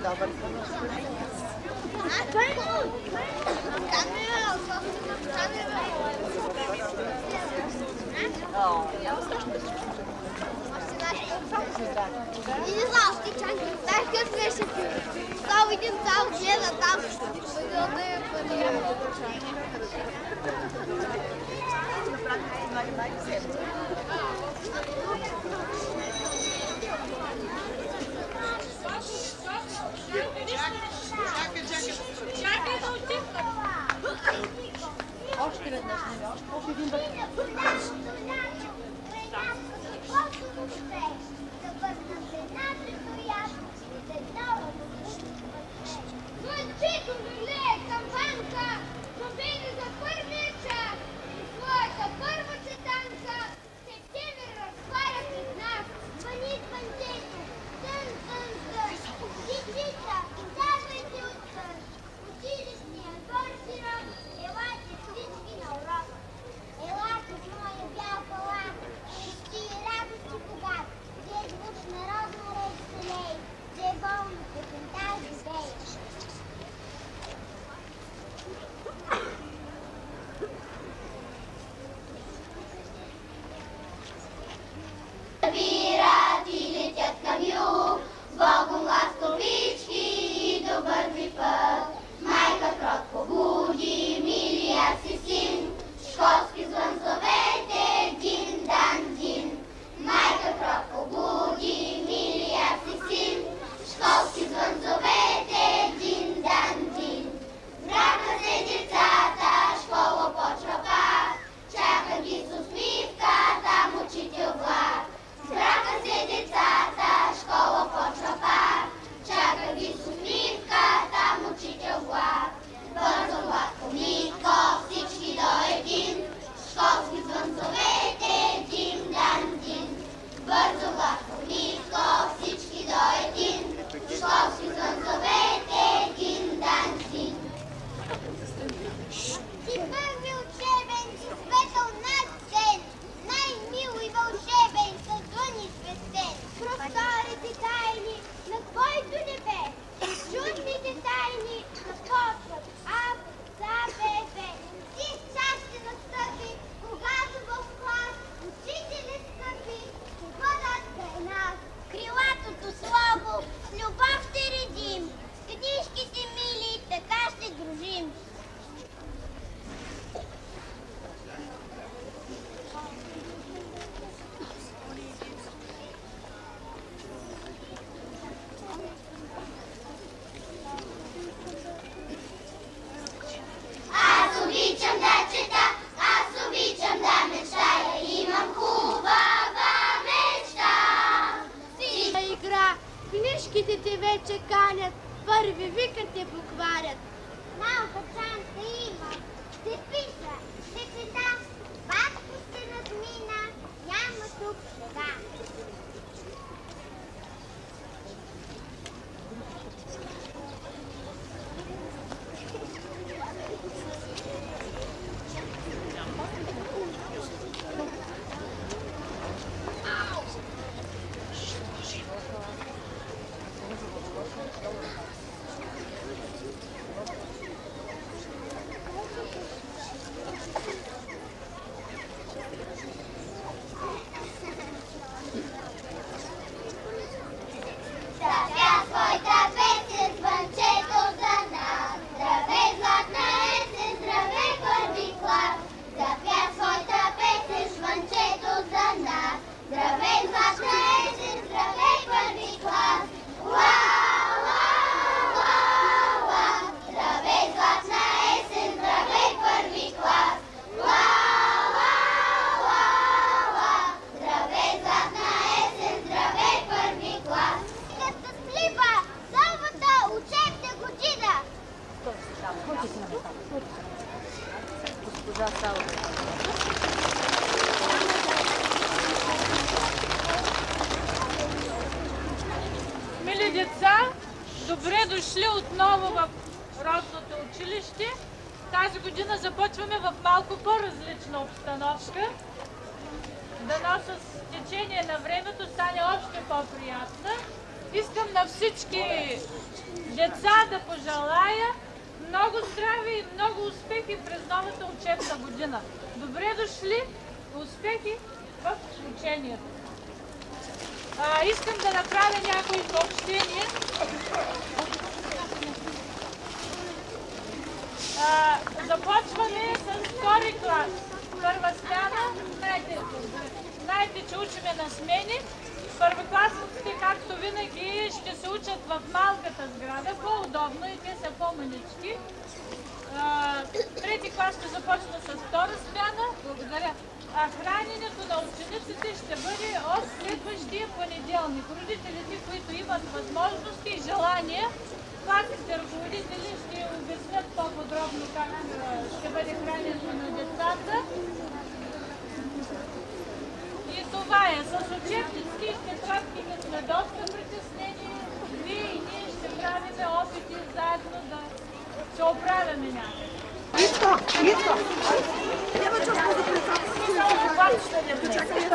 Добър. И не знам, ти чакай. Дай какъв беше филм. Само един цял гледа там. Чакай да отихна. Още веднъж, не още един път. Мънчето лелее камбанка, победа за първия час. Своята първа четанка септември разтваря пред нас. Звъни звънчето, тън, тън, тън. Дечица, давайте откъс. Училищния двор широк, елате всички на урок. Елате в моя бял палат, почти и радост и богат. Где е звук народна реч селей, где е болно песента живей. Събират и летят към юг, с Богом ластовички и добър ви път. Майка кротко буди, милия си син, школски звън зовете, дин дан дин. Майка кротко буди, милия си син, школски звън зовете, дин дан дин. Врака се децата, школа почва пак, чака ги с усмивка, там учител влак. Врака се децата, школа почва пак, чака ги с усмивка, там учител влак. Бързо гладко нитко, всички до един, школски звън зовете, дин дан дин. Бързо гладко нитко, всички до един, школски звън зовете, дин дан дин. Ти първи учебен, си светъл над ден, най-мил и вълшебен, със звъни свестен. Просторите тайни на твоето небе, чудните тайни започват А, За, Б, В. Ти час ще настъпи, когато в клас учители скъпи ще бъдат край нас. Крилатото слово с любов ще редим, с книжките мили така ще дружим. Аз обичам да чета, аз обичам да мечтая, имам хубава мечта. Игра, книжките те вече канят, първи викат те букварят. Малка чанта има, ще пиша, ще чета, батко ще надмина, няма тук шега. Запя своята песен, звънчето за нас. Здравей, златна есен, здравей, първи клас. Запя своята песен, звънчето за нас. Здравей, златна есен, здравей, първи клас. Ла, ла, ла, ла. Здравей, златна есен, здравей, първи клас. Ла, ла, ла, ла. Здравей, златна есен, здравей, първи клас. Щастлива новата учебна година! Госпожа Сава. Мили деца, добре дошли отново в родното училище. Тази година започваме в малко по-различна обстановка. Дано с течение на времето стане още по-приятна. Искам на всички деца да пожелая много здраве и много успехи през новата учебна година. Добре дошли, успехи в учението. Искам да направя някои съобщения. Започваме с втори клас. Първа смяна. Знаете, че учиме на смени. Първокласниците, както винаги, ще се учат в малката сграда, по-удобно и те са по-манички. Трети клас ще започне с втора смяна. Благодаря. Храненето на учениците ще бъде от следващия понеделник. Родителите, които имат възможности и желания, класните ръководители ще обяснят по-подробно как ще бъде храненето на децата. И това е. С учебници и тетрадки сме доста притеснени. Вие и ние ще правим опити заедно да се оправяме някакво. Итко! Няма чашка за председател.